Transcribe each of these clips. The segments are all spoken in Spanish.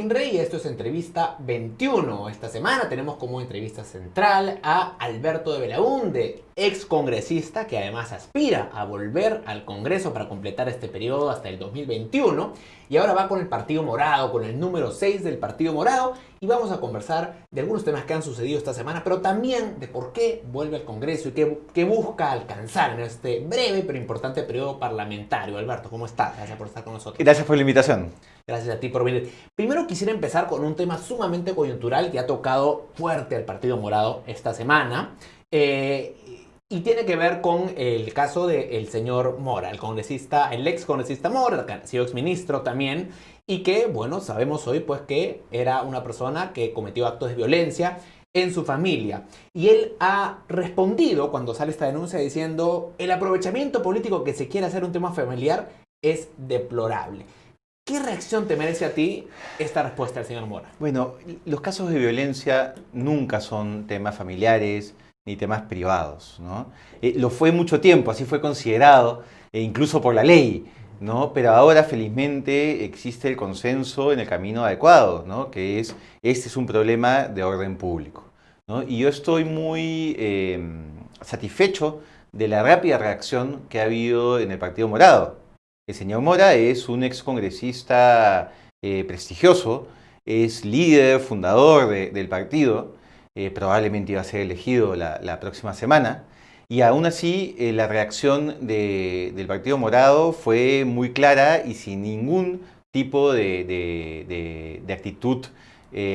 Inre y esto es Entrevista 21. Esta semana tenemos como entrevista central a Alberto de Belaúnde, ex congresista que además aspira a volver al Congreso para completar este periodo hasta el 2021 y ahora va con el Partido Morado, con el número 6 del Partido Morado, y vamos a conversar de algunos temas que han sucedido esta semana, pero también de por qué vuelve al Congreso y qué busca alcanzar en este breve pero importante periodo parlamentario. Alberto, ¿cómo estás? Gracias por estar con nosotros. Gracias por la invitación. Gracias a ti por venir. Primero quisiera empezar con un tema sumamente coyuntural que ha tocado fuerte al Partido Morado esta semana. Y tiene que ver con el caso del señor Mora, el ex congresista Mora, que ha sido exministro también, y que, bueno, sabemos hoy pues que era una persona que cometió actos de violencia en su familia. Y él ha respondido cuando sale esta denuncia diciendo: el aprovechamiento político que se quiere hacer un tema familiar es deplorable. ¿Qué reacción te merece a ti esta respuesta del señor Mora? Bueno, los casos de violencia nunca son temas familiares ni temas privados, ¿no? Lo fue mucho tiempo, así fue considerado, incluso por la ley, ¿no? Pero ahora felizmente existe el consenso en el camino adecuado, ¿no? Que este es un problema de orden público, ¿no? Y yo estoy muy satisfecho de la rápida reacción que ha habido en el Partido Morado. El señor Mora es un excongresista prestigioso, es líder, fundador del partido, probablemente iba a ser elegido la próxima semana, y aún así la reacción del Partido Morado fue muy clara y sin ningún tipo de actitud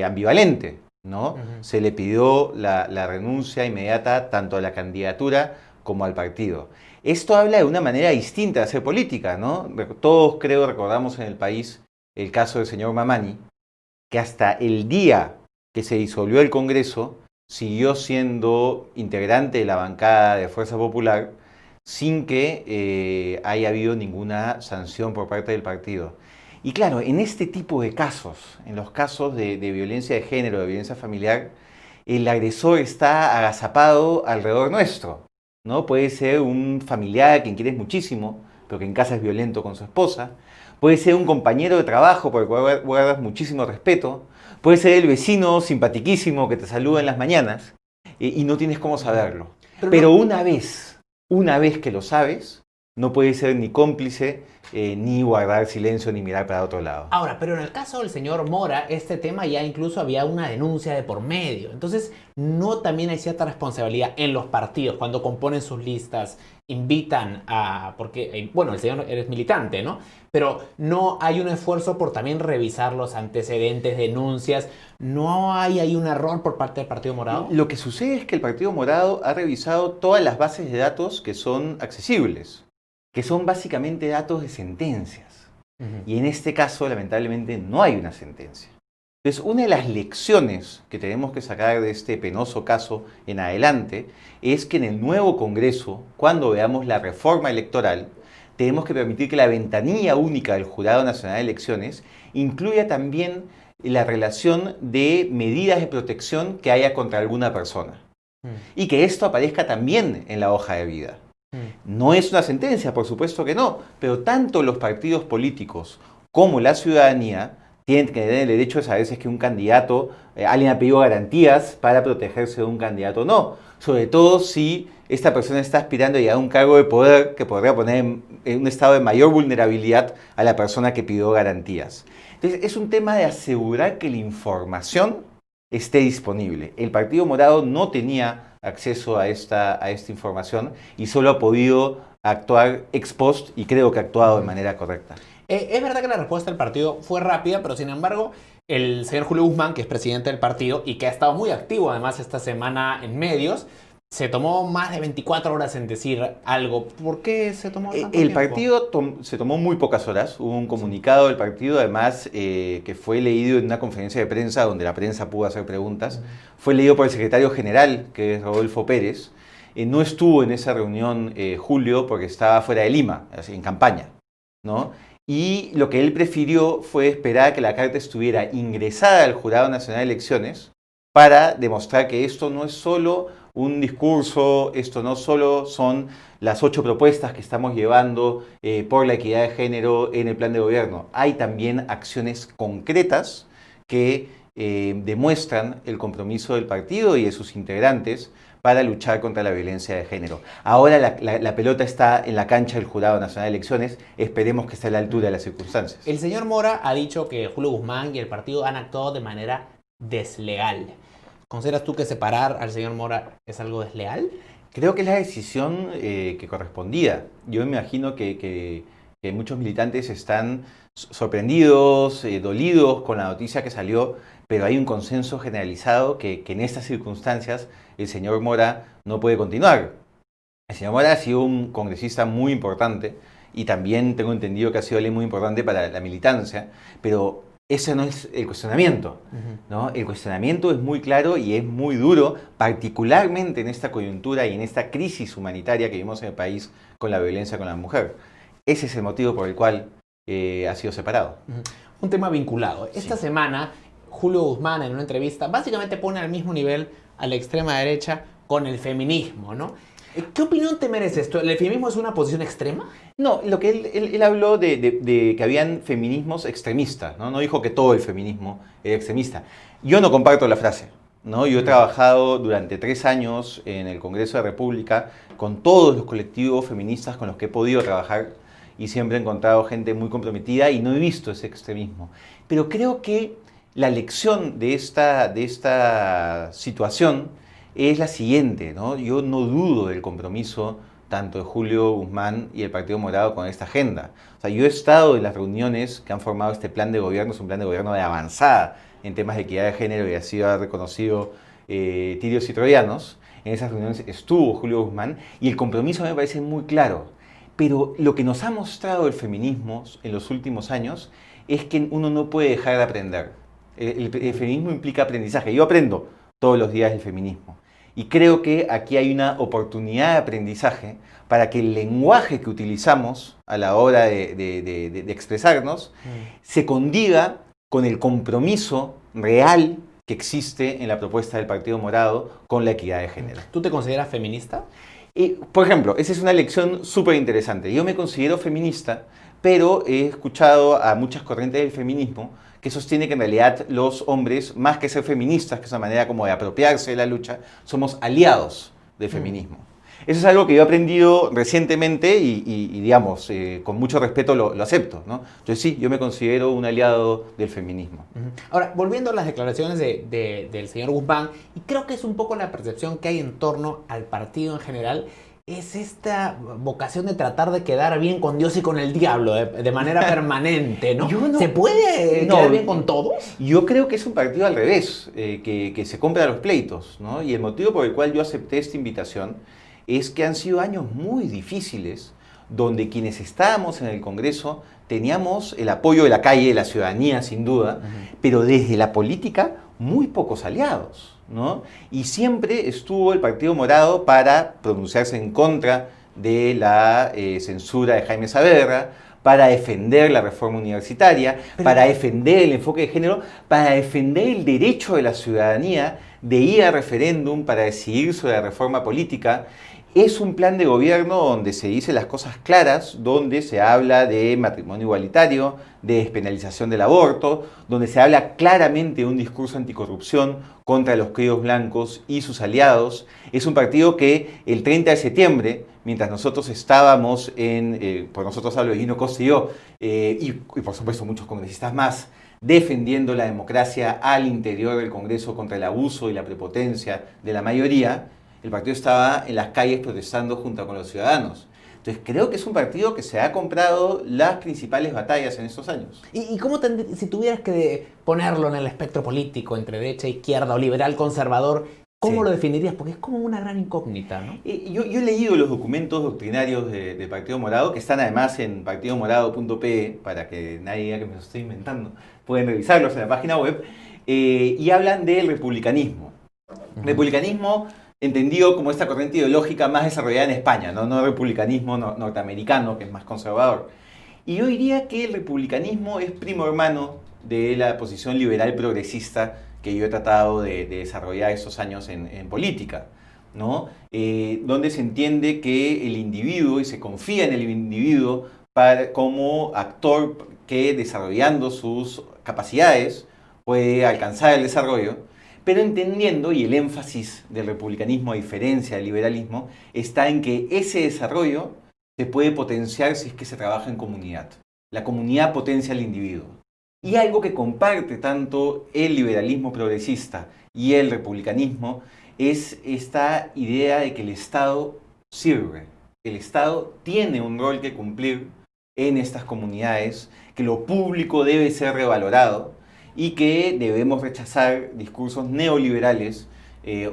ambivalente, ¿no? Se le pidió la renuncia inmediata tanto a la candidatura como al partido. Esto habla de una manera distinta de hacer política, ¿no? Todos creo recordamos en el país el caso del señor Mamani, que hasta el día que se disolvió el Congreso siguió siendo integrante de la bancada de Fuerza Popular sin que haya habido ninguna sanción por parte del partido. Y claro, en este tipo de casos, en los casos de violencia de género, de violencia familiar, el agresor está agazapado alrededor nuestro, ¿no? Puede ser un familiar a quien quieres muchísimo, pero que en casa es violento con su esposa. Puede ser un compañero de trabajo por el cual guardas muchísimo respeto. Puede ser el vecino simpatiquísimo que te saluda en las mañanas y no tienes cómo saberlo. Pero una vez que lo sabes, no puedes ser ni cómplice, ni guardar silencio, ni mirar para otro lado. Ahora, pero en el caso del señor Mora, este tema ya incluso había una denuncia de por medio. Entonces, ¿no también hay cierta responsabilidad en los partidos cuando componen sus listas, invitan a... Porque, bueno, el señor eres militante, ¿no? Pero no hay un esfuerzo por también revisar los antecedentes, denuncias. ¿No hay ahí un error por parte del Partido Morado? Lo que sucede es que el Partido Morado ha revisado todas las bases de datos que son accesibles, que son básicamente datos de sentencias. Y en este caso, lamentablemente, no hay una sentencia. Entonces, una de las lecciones que tenemos que sacar de este penoso caso en adelante es que en el nuevo Congreso, cuando veamos la reforma electoral, tenemos que permitir que la ventanilla única del Jurado Nacional de Elecciones incluya también la relación de medidas de protección que haya contra alguna persona. Y que esto aparezca también en la hoja de vida. No es una sentencia, por supuesto que no, pero tanto los partidos políticos como la ciudadanía tienen que tener el derecho de saber si es que un candidato, alguien ha pedido garantías para protegerse de un candidato o no. Sobre todo si esta persona está aspirando a llegar a un cargo de poder que podría poner en un estado de mayor vulnerabilidad a la persona que pidió garantías. Entonces es un tema de asegurar que la información esté disponible. El Partido Morado no tenía acceso a esta información y solo ha podido actuar ex post y creo que ha actuado de manera correcta. Es verdad que la respuesta del partido fue rápida, pero sin embargo el señor Julio Guzmán, que es presidente del partido y que ha estado muy activo además esta semana en medios, se tomó más de 24 horas en decir algo. ¿Por qué se tomó tanto El tiempo? partido se tomó muy pocas horas. Hubo un comunicado del partido, además, que fue leído en una conferencia de prensa donde la prensa pudo hacer preguntas. Fue leído por el secretario general, que es Rodolfo Pérez. No estuvo en esa reunión Julio porque estaba fuera de Lima, en campaña, ¿no? Y lo que él prefirió fue esperar a que la carta estuviera ingresada al Jurado Nacional de Elecciones para demostrar que esto no es solo un discurso, esto no solo son las 8 propuestas que estamos llevando por la equidad de género en el plan de gobierno. Hay también acciones concretas que demuestran el compromiso del partido y de sus integrantes para luchar contra la violencia de género. Ahora la pelota está en la cancha del Jurado Nacional de Elecciones, esperemos que esté a la altura de las circunstancias. El señor Mora ha dicho que Julio Guzmán y el partido han actuado de manera desleal. ¿Consideras tú que separar al señor Mora es algo desleal? Creo que es la decisión que correspondía. Yo me imagino que muchos militantes están sorprendidos, dolidos con la noticia que salió, pero hay un consenso generalizado que en estas circunstancias el señor Mora no puede continuar. El señor Mora ha sido un congresista muy importante y también tengo entendido que ha sido alguien muy importante para la militancia, pero ese no es el cuestionamiento, ¿no? El cuestionamiento es muy claro y es muy duro, particularmente en esta coyuntura y en esta crisis humanitaria que vivimos en el país con la violencia con la mujer. Ese es el motivo por el cual ha sido separado. Un tema vinculado. Esta semana, Julio Guzmán en una entrevista básicamente pone al mismo nivel a la extrema derecha con el feminismo, ¿no? ¿Qué opinión te merece esto? ¿El feminismo es una posición extrema? No, lo que él habló de que habían feminismos extremistas, ¿no? No dijo que todo el feminismo era extremista. Yo no comparto la frase, ¿no? Yo he trabajado durante 3 años en el Congreso de la República con todos los colectivos feministas con los que he podido trabajar y siempre he encontrado gente muy comprometida y no he visto ese extremismo. Pero creo que la lección de esta situación es la siguiente, ¿no? Yo no dudo del compromiso tanto de Julio Guzmán y el Partido Morado con esta agenda. O sea, yo he estado en las reuniones que han formado este plan de gobierno, es un plan de gobierno de avanzada en temas de equidad de género y así ha reconocido tirios y troyanos. En esas reuniones estuvo Julio Guzmán y el compromiso me parece muy claro. Pero lo que nos ha mostrado el feminismo en los últimos años es que uno no puede dejar de aprender. El feminismo implica aprendizaje. Yo aprendo todos los días del feminismo. Y creo que aquí hay una oportunidad de aprendizaje para que el lenguaje que utilizamos a la hora de expresarnos se condiga con el compromiso real que existe en la propuesta del Partido Morado con la equidad de género. ¿Tú te consideras feminista? Por ejemplo, esa es una lección súper interesante. Yo me considero feminista, pero he escuchado a muchas corrientes del feminismo que sostiene que en realidad los hombres, más que ser feministas, que es una manera como de apropiarse de la lucha, somos aliados del feminismo. Eso es algo que yo he aprendido recientemente y digamos, con mucho respeto lo acepto, ¿no? Entonces sí, yo me considero un aliado del feminismo. Ahora, volviendo a las declaraciones del señor Guzmán, y creo que es un poco la percepción que hay en torno al partido en general, es esta vocación de tratar de quedar bien con Dios y con el diablo de manera permanente, ¿no? ¿Se puede quedar bien con todos? Yo creo que es un partido al revés, que se compra los pleitos, ¿no? Y el motivo por el cual yo acepté esta invitación es que han sido años muy difíciles donde quienes estábamos en el Congreso teníamos el apoyo de la calle, de la ciudadanía, sin duda, pero desde la política muy pocos aliados, ¿no? Y siempre estuvo el Partido Morado para pronunciarse en contra de la censura de Jaime Saavedra, para defender la reforma universitaria, para defender el enfoque de género, para defender el derecho de la ciudadanía de ir a referéndum para decidir sobre la reforma política. Es un plan de gobierno donde se dicen las cosas claras, donde se habla de matrimonio igualitario, de despenalización del aborto, donde se habla claramente de un discurso anticorrupción contra los criollos blancos y sus aliados. Es un partido que el 30 de septiembre, mientras nosotros estábamos por nosotros hablo de Gino Costa y yo, y por supuesto muchos congresistas más, defendiendo la democracia al interior del Congreso contra el abuso y la prepotencia de la mayoría, el partido estaba en las calles protestando junto con los ciudadanos. Entonces creo que es un partido que se ha comprado las principales batallas en estos años. ¿Y cómo si tuvieras que ponerlo en el espectro político, entre derecha, izquierda o liberal, conservador, ¿cómo lo definirías? Porque es como una gran incógnita, ¿no? Yo he leído los documentos doctrinarios del Partido Morado, que están además en partidomorado.pe, para que nadie diga que me lo estoy inventando. Pueden revisarlos en la página web, y hablan del republicanismo. Republicanismo entendido como esta corriente ideológica más desarrollada en España, no el republicanismo norteamericano, que es más conservador. Y yo diría que el republicanismo es primo hermano de la posición liberal progresista que yo he tratado de desarrollar estos años en política, ¿no? Donde se entiende que el individuo, y se confía en el individuo como actor que, desarrollando sus capacidades, puede alcanzar el desarrollo, pero entendiendo, y el énfasis del republicanismo a diferencia del liberalismo, está en que ese desarrollo se puede potenciar si es que se trabaja en comunidad. La comunidad potencia al individuo. Y algo que comparte tanto el liberalismo progresista y el republicanismo es esta idea de que el Estado sirve. El Estado tiene un rol que cumplir en estas comunidades, que lo público debe ser revalorado y que debemos rechazar discursos neoliberales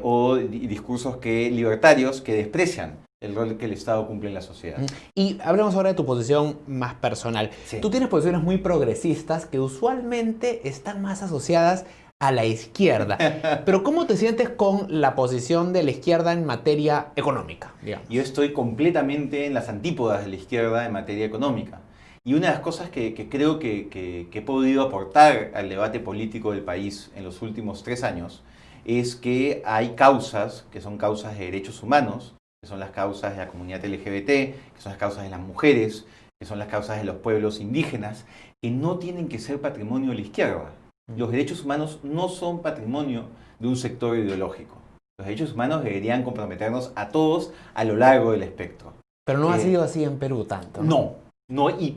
o discursos libertarios que desprecian el rol que el Estado cumple en la sociedad. Y hablemos ahora de tu posición más personal. Sí. Tú tienes posiciones muy progresistas que usualmente están más asociadas a la izquierda. Pero ¿cómo te sientes con la posición de la izquierda en materia económica, digamos? Yo estoy completamente en las antípodas de la izquierda en materia económica. Y una de las cosas que creo que he podido aportar al debate político del país en los últimos 3 años es que hay causas que son causas de derechos humanos, que son las causas de la comunidad LGBT, que son las causas de las mujeres, que son las causas de los pueblos indígenas, que no tienen que ser patrimonio de la izquierda. Los derechos humanos no son patrimonio de un sector ideológico. Los derechos humanos deberían comprometernos a todos a lo largo del espectro. Pero no ha sido así en Perú tanto.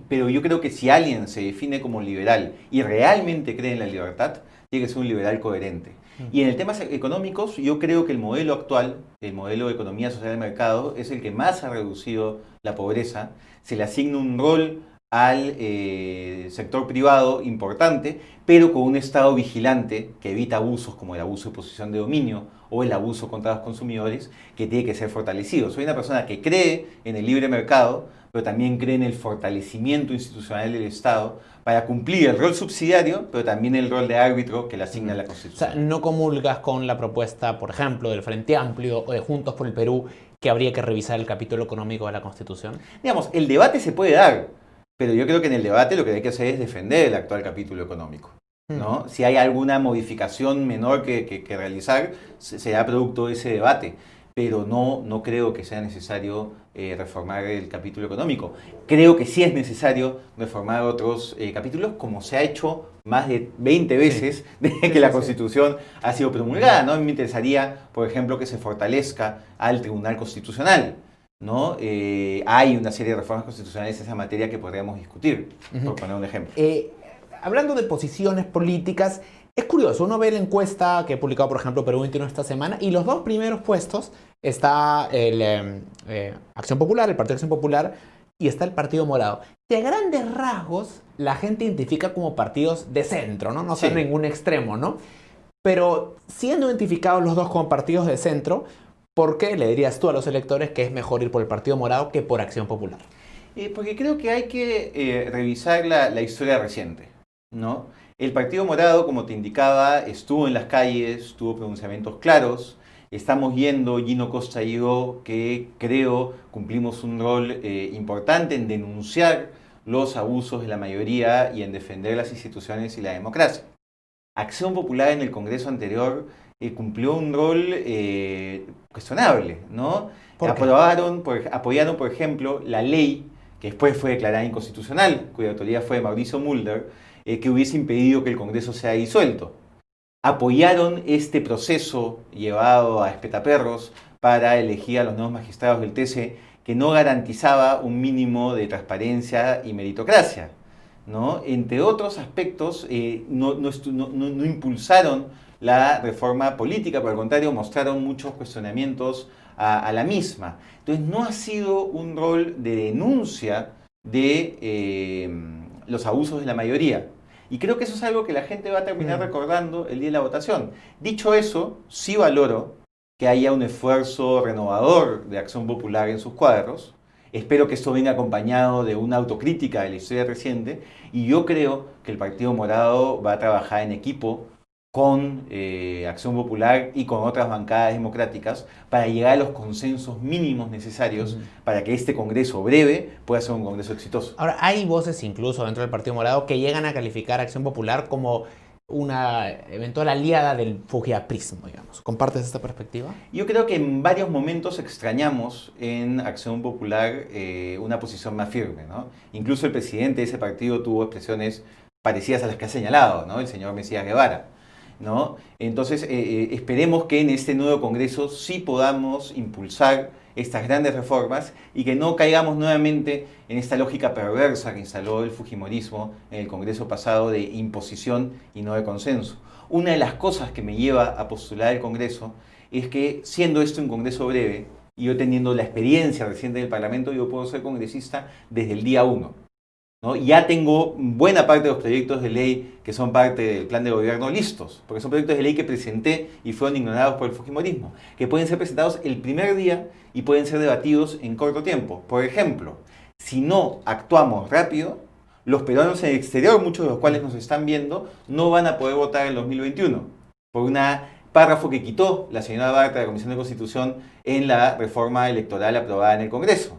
Pero yo creo que si alguien se define como liberal y realmente cree en la libertad, tiene que ser un liberal coherente. Y en el tema económicos, yo creo que el modelo actual, el modelo de economía social de mercado, es el que más ha reducido la pobreza. Se le asigna un rol al sector privado importante, pero con un Estado vigilante que evita abusos como el abuso de posición de dominio o el abuso contra los consumidores, que tiene que ser fortalecido. Soy una persona que cree en el libre mercado, pero también cree en el fortalecimiento institucional del Estado para cumplir el rol subsidiario, pero también el rol de árbitro que le asigna la O Constitución. sea, no comulgas con la propuesta, por ejemplo, del Frente Amplio o de Juntos por el Perú, que habría que revisar el capítulo económico de la Constitución. Digamos, el debate se puede dar, pero yo creo que en el debate lo que hay que hacer es defender el actual capítulo económico, ¿no? Si hay alguna modificación menor que realizar, será producto de ese debate, pero no creo que sea necesario reformar el capítulo económico. Creo que sí es necesario reformar otros capítulos, como se ha hecho más de 20 veces desde que la Constitución ha sido promulgada, ¿no? A mí me interesaría, por ejemplo, que se fortalezca al Tribunal Constitucional, ¿no? Hay una serie de reformas constitucionales en esa materia que podríamos discutir, por poner un ejemplo. Hablando de posiciones políticas, es curioso, uno ve la encuesta que ha publicado, por ejemplo, Perú 21 esta semana, y los 2 primeros puestos está el Acción Popular, el Partido Acción Popular, y está el Partido Morado. Que a grandes rasgos la gente identifica como partidos de centro, ¿no? No son ningún extremo, ¿no? Pero siendo identificados los dos como partidos de centro, ¿por qué le dirías tú a los electores que es mejor ir por el Partido Morado que por Acción Popular? Porque creo que hay que revisar la historia reciente, ¿no? El Partido Morado, como te indicaba, estuvo en las calles, tuvo pronunciamientos claros. Estamos yendo, Gino Costa y yo, que creo cumplimos un rol importante en denunciar los abusos de la mayoría y en defender las instituciones y la democracia. Acción Popular en el Congreso anterior cumplió un rol cuestionable, ¿no? Apoyaron, por ejemplo, la ley que después fue declarada inconstitucional, cuya autoría fue de Mauricio Mulder, que hubiese impedido que el Congreso sea disuelto. Apoyaron este proceso llevado a espetaperros para elegir a los nuevos magistrados del TC, que no garantizaba un mínimo de transparencia y meritocracia, ¿no? Entre otros aspectos, no impulsaron la reforma política, por el contrario, mostraron muchos cuestionamientos a la misma. Entonces, no ha sido un rol de denuncia de los abusos de la mayoría. Y creo que eso es algo que la gente va a terminar recordando el día de la votación. Dicho eso, sí valoro que haya un esfuerzo renovador de Acción Popular en sus cuadros. Espero que esto venga acompañado de una autocrítica de la historia reciente. Y yo creo que el Partido Morado va a trabajar en equipo con Acción Popular y con otras bancadas democráticas para llegar a los consensos mínimos necesarios para que este Congreso breve pueda ser un Congreso exitoso. Ahora, hay voces incluso dentro del Partido Morado que llegan a calificar a Acción Popular como una eventual aliada del fujiaprismo, digamos. ¿Compartes esta perspectiva? Yo creo que en varios momentos extrañamos en Acción Popular una posición más firme, ¿no? Incluso el presidente de ese partido tuvo expresiones parecidas a las que ha señalado, ¿no? El señor Mesías Guevara, ¿no? Entonces, esperemos que en este nuevo Congreso sí podamos impulsar estas grandes reformas y que no caigamos nuevamente en esta lógica perversa que instaló el fujimorismo en el Congreso pasado de imposición y no de consenso. Una de las cosas que me lleva a postular el Congreso es que, siendo este un Congreso breve, y yo teniendo la experiencia reciente del Parlamento, yo puedo ser congresista desde el día 1. ¿No? Ya tengo buena parte de los proyectos de ley que son parte del plan de gobierno listos, porque son proyectos de ley que presenté y fueron ignorados por el fujimorismo, que pueden ser presentados el primer día y pueden ser debatidos en corto tiempo. Por ejemplo, si no actuamos rápido, los peruanos en el exterior, muchos de los cuales nos están viendo, no van a poder votar en 2021 por un párrafo que quitó la señora Barta de la Comisión de Constitución en la reforma electoral aprobada en el Congreso.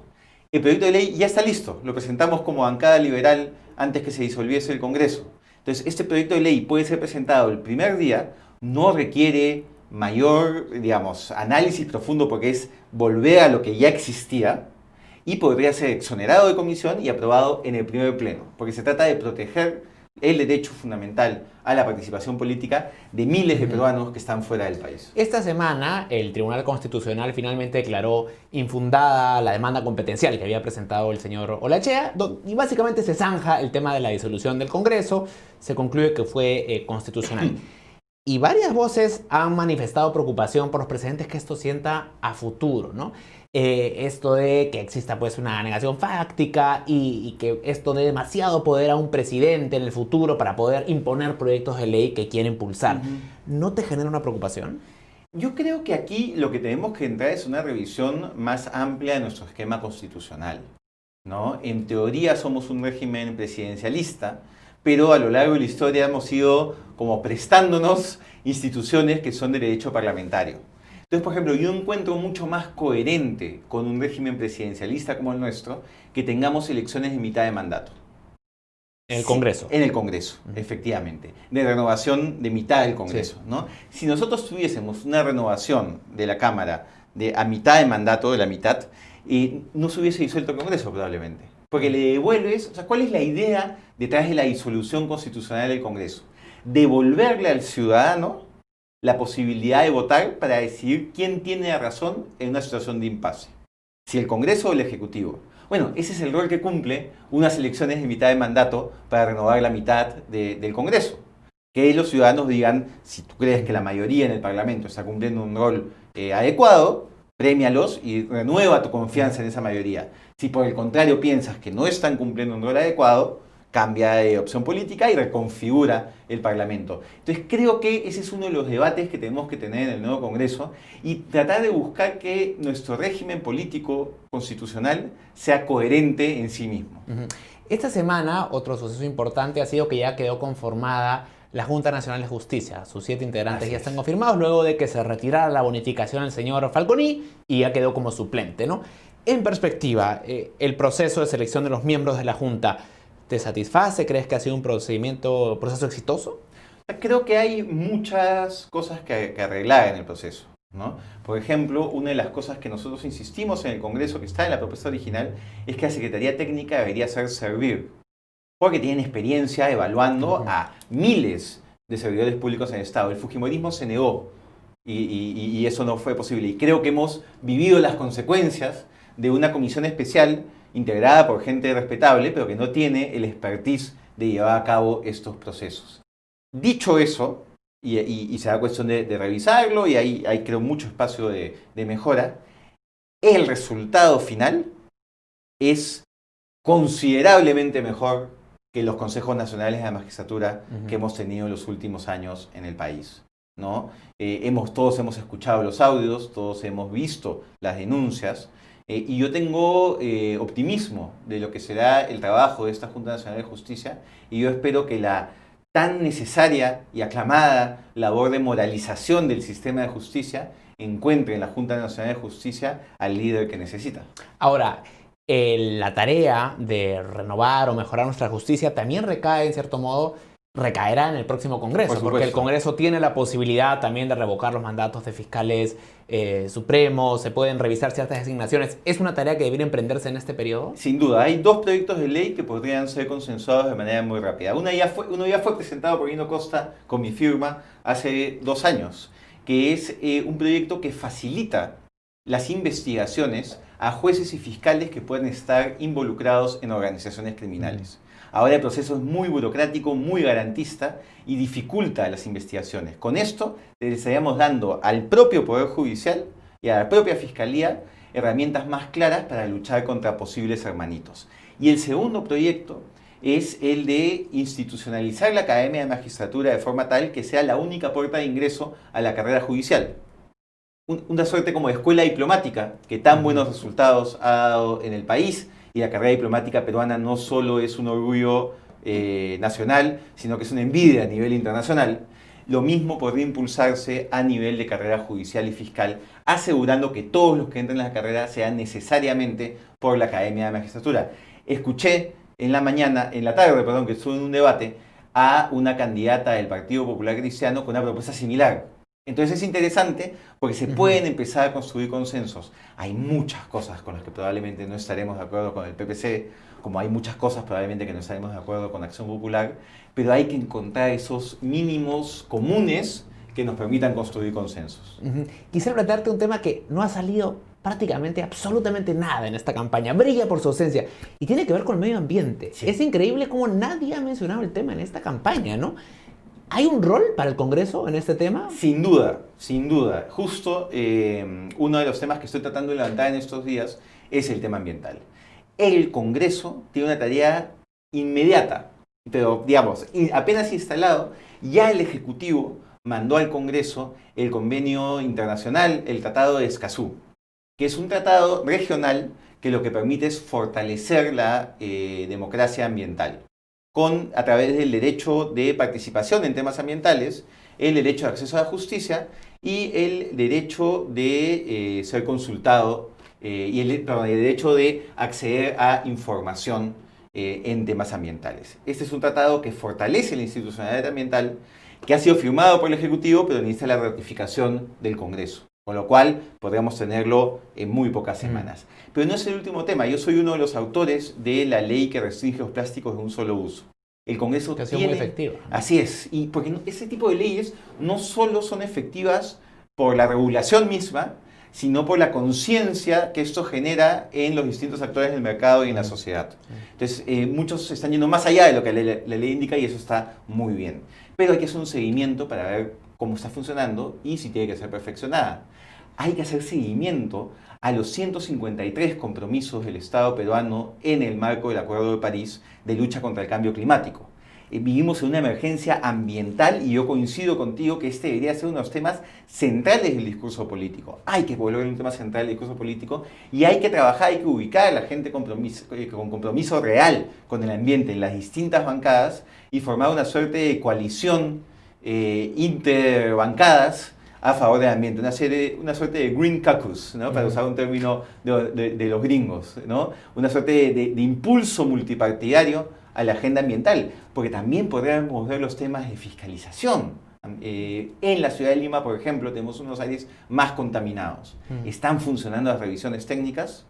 El proyecto de ley ya está listo, lo presentamos como bancada liberal antes que se disolviese el Congreso. Entonces, este proyecto de ley puede ser presentado el primer día, no requiere mayor, digamos, análisis profundo porque es volver a lo que ya existía y podría ser exonerado de comisión y aprobado en el primer pleno, porque se trata de proteger el derecho fundamental a la participación política de miles de peruanos que están fuera del país. Esta semana el Tribunal Constitucional finalmente declaró infundada la demanda competencial que había presentado el señor Olachea y básicamente se zanja el tema de la disolución del Congreso, se concluye que fue constitucional. Y varias voces han manifestado preocupación por los precedentes que esto sienta a futuro, ¿no? Esto de que exista pues una negación fáctica y que esto dé demasiado poder a un presidente en el futuro para poder imponer proyectos de ley que quiere impulsar. ¿No te genera una preocupación? Yo creo que aquí lo que tenemos que entrar es una revisión más amplia de nuestro esquema constitucional, ¿no? En teoría somos un régimen presidencialista, pero a lo largo de la historia hemos ido como prestándonos instituciones que son de derecho parlamentario. Entonces, por ejemplo, yo encuentro mucho más coherente con un régimen presidencialista como el nuestro que tengamos elecciones de mitad de mandato. En el Congreso. En el Congreso, efectivamente. De renovación de mitad del Congreso, Sí. ¿no? Si nosotros tuviésemos una renovación de la Cámara a mitad de mandato, de la mitad, no se hubiese disuelto el Congreso probablemente. Porque le devuelves, o sea, ¿cuál es la idea detrás de la disolución constitucional del Congreso? Devolverle al ciudadano la posibilidad de votar para decidir quién tiene la razón en una situación de impasse. Si el Congreso o el Ejecutivo. Bueno, ese es el rol que cumple unas elecciones de mitad de mandato para renovar la mitad del Congreso. Que los ciudadanos digan, si tú crees que la mayoría en el Parlamento está cumpliendo un rol adecuado, prémialos y renueva tu confianza en esa mayoría. Si por el contrario piensas que no están cumpliendo un rol adecuado, cambia de opción política y reconfigura el Parlamento. Entonces creo que ese es uno de los debates que tenemos que tener en el nuevo Congreso y tratar de buscar que nuestro régimen político constitucional sea coherente en sí mismo. Esta semana otro suceso importante ha sido que ya quedó conformada la Junta Nacional de Justicia. Sus 7 integrantes ya están confirmados luego de que se retirara la bonificación al señor Falconi y ya quedó como suplente, ¿no? En perspectiva, el proceso de selección de los miembros de la Junta, ¿te satisface? ¿Crees que ha sido un proceso exitoso? Creo que hay muchas cosas que arreglar en el proceso, ¿no? Por ejemplo, una de las cosas que nosotros insistimos en el Congreso, que está en la propuesta original, es que la Secretaría Técnica debería ser servir, porque tienen experiencia evaluando a miles de servidores públicos en el Estado. El fujimorismo se negó y eso no fue posible. Y creo que hemos vivido las consecuencias de una comisión especial integrada por gente respetable, pero que no tiene el expertise de llevar a cabo estos procesos. Dicho eso, y será cuestión de revisarlo, y hay creo mucho espacio de mejora, el resultado final es considerablemente mejor que los consejos nacionales de la magistratura que hemos tenido en los últimos años en el país, ¿no? Todos hemos escuchado los audios, todos hemos visto las denuncias, y yo tengo optimismo de lo que será el trabajo de esta Junta Nacional de Justicia, y yo espero que la tan necesaria y aclamada labor de moralización del sistema de justicia encuentre en la Junta Nacional de Justicia al líder que necesita. Ahora, la tarea de renovar o mejorar nuestra justicia también recae, en cierto modo, recaerá en el próximo Congreso, porque el Congreso tiene la posibilidad también de revocar los mandatos de fiscales supremos, se pueden revisar ciertas designaciones. ¿Es una tarea que debería emprenderse en este periodo? Sin duda, hay dos proyectos de ley que podrían ser consensuados de manera muy rápida. Uno ya fue presentado por Lino Costa con mi firma hace 2 años, que es un proyecto que facilita las investigaciones a jueces y fiscales que pueden estar involucrados en organizaciones criminales. Ahora el proceso es muy burocrático, muy garantista y dificulta las investigaciones. Con esto le estaríamos dando al propio Poder Judicial y a la propia Fiscalía herramientas más claras para luchar contra posibles hermanitos. Y el segundo proyecto es el de institucionalizar la Academia de Magistratura de forma tal que sea la única puerta de ingreso a la carrera judicial. Una suerte como de escuela diplomática que tan buenos resultados ha dado en el país. Y la carrera diplomática peruana no solo es un orgullo nacional, sino que es una envidia a nivel internacional. Lo mismo podría impulsarse a nivel de carrera judicial y fiscal, asegurando que todos los que entren en la carrera sean necesariamente por la Academia de Magistratura. Escuché en la tarde, que estuve en un debate, a una candidata del Partido Popular Cristiano con una propuesta similar. Entonces es interesante porque se pueden empezar a construir consensos. Hay muchas cosas con las que probablemente no estaremos de acuerdo con el PPC, como hay muchas cosas probablemente que no estaremos de acuerdo con Acción Popular, pero hay que encontrar esos mínimos comunes que nos permitan construir consensos. Quisiera plantearte un tema que no ha salido prácticamente absolutamente nada en esta campaña, brilla por su ausencia, y tiene que ver con el medio ambiente. Sí. Es increíble cómo nadie ha mencionado el tema en esta campaña, ¿no? ¿Hay un rol para el Congreso en este tema? Sin duda, sin duda. Justo uno de los temas que estoy tratando de levantar en estos días es el tema ambiental. El Congreso tiene una tarea inmediata, pero digamos, apenas instalado, ya el Ejecutivo mandó al Congreso el convenio internacional, el Tratado de Escazú, que es un tratado regional que lo que permite es fortalecer la democracia ambiental, a través del derecho de participación en temas ambientales, el derecho de acceso a la justicia y el derecho de ser consultado y el derecho de acceder a información en temas ambientales. Este es un tratado que fortalece la institucionalidad ambiental, que ha sido firmado por el Ejecutivo, pero necesita la ratificación del Congreso, con lo cual podríamos tenerlo en muy pocas semanas. Pero no es el último tema. Yo soy uno de los autores de la ley que restringe los plásticos de un solo uso. El Congreso que ha sido muy efectiva. Así es. Y porque ese tipo de leyes no solo son efectivas por la regulación misma, sino por la conciencia que esto genera en los distintos actores del mercado y en la sociedad. Entonces, muchos están yendo más allá de lo que la ley indica y eso está muy bien. Pero hay que hacer un seguimiento para ver cómo está funcionando y si tiene que ser perfeccionada. Hay que hacer seguimiento a los 153 compromisos del Estado peruano en el marco del Acuerdo de París de lucha contra el cambio climático. Vivimos en una emergencia ambiental y yo coincido contigo que este debería ser uno de los temas centrales del discurso político. Hay que volver un tema central del discurso político y hay que trabajar, hay que ubicar a la gente con compromiso real con el ambiente en las distintas bancadas y formar una suerte de coalición interbancadas a favor del ambiente, una suerte de green caucus, ¿no? Para usar un término de los gringos, ¿no? Una suerte de impulso multipartidario a la agenda ambiental, porque también podríamos ver los temas de fiscalización. En la ciudad de Lima, por ejemplo, tenemos unos aires más contaminados. ¿Están funcionando las revisiones técnicas?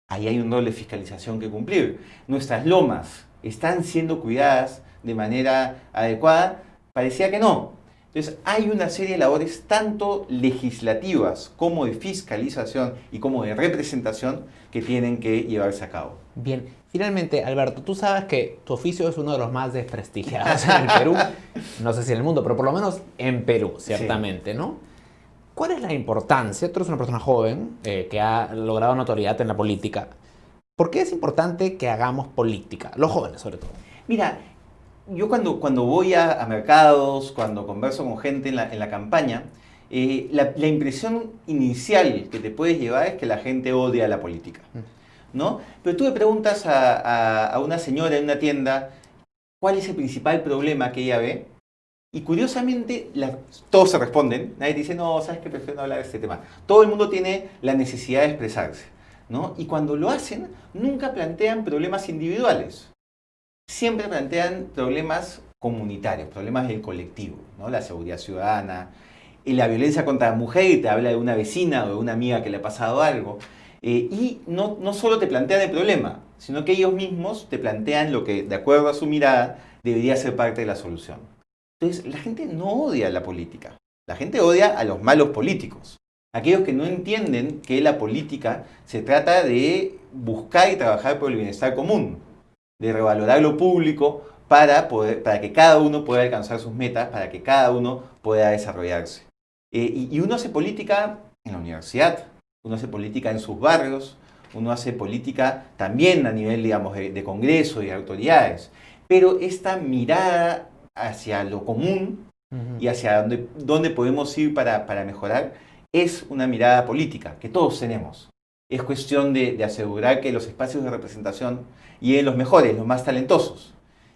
Ahí hay un rol de fiscalización que cumplir. Nuestras lomas están siendo cuidadas de manera adecuada. Parecía que no. Entonces, hay una serie de labores tanto legislativas como de fiscalización y como de representación que tienen que llevarse a cabo. Bien, finalmente, Alberto, tú sabes que tu oficio es uno de los más desprestigiados en el Perú, no sé si en el mundo, pero por lo menos en Perú, ciertamente, sí, ¿no? ¿Cuál es la importancia? Tú eres una persona joven que ha logrado notoriedad en la política. ¿Por qué es importante que hagamos política? Los jóvenes, sobre todo. Mira, yo cuando voy a mercados, cuando converso con gente en la campaña, la impresión inicial que te puedes llevar es que la gente odia la política, ¿no? Pero tú le preguntas a una señora en una tienda cuál es el principal problema que ella ve y curiosamente todos se responden. Nadie te dice, no, sabes que prefiero no hablar de este tema. Todo el mundo tiene la necesidad de expresarse, ¿no? Y cuando lo hacen, nunca plantean problemas individuales. Siempre plantean problemas comunitarios, problemas del colectivo, ¿no? La seguridad ciudadana, y la violencia contra la mujer, y te habla de una vecina o de una amiga que le ha pasado algo. Y no solo te plantean el problema, sino que ellos mismos te plantean lo que, de acuerdo a su mirada, debería ser parte de la solución. Entonces, la gente no odia la política. La gente odia a los malos políticos. Aquellos que no entienden que la política se trata de buscar y trabajar por el bienestar común, de revalorar lo público para que cada uno pueda alcanzar sus metas, para que cada uno pueda desarrollarse. Y uno hace política en la universidad, uno hace política en sus barrios, uno hace política también a nivel, digamos, de Congreso y de autoridades. Pero esta mirada hacia lo común y hacia dónde podemos ir para mejorar es una mirada política que todos tenemos. Es cuestión de asegurar que los espacios de representación lleguen los mejores, los más talentosos.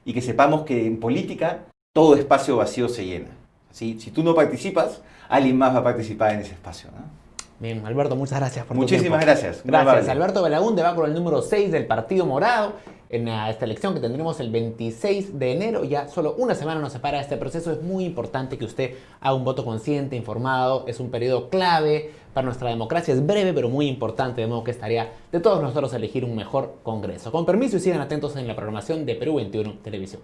Y que sepamos que en política todo espacio vacío se llena. ¿Sí? Si tú no participas, alguien más va a participar en ese espacio, ¿no? Bien, Alberto, muchas gracias por tu tiempo. Muchísimas gracias. Gracias. Alberto Belaúnde va con el número 6 del Partido Morado en esta elección que tendremos el 26 de enero. Ya solo una semana nos separa de este proceso. Es muy importante que usted haga un voto consciente, informado. Es un periodo clave para nuestra democracia. Es breve, pero muy importante. De modo que es tarea de todos nosotros elegir un mejor Congreso. Con permiso y sigan atentos en la programación de Perú 21 Televisión.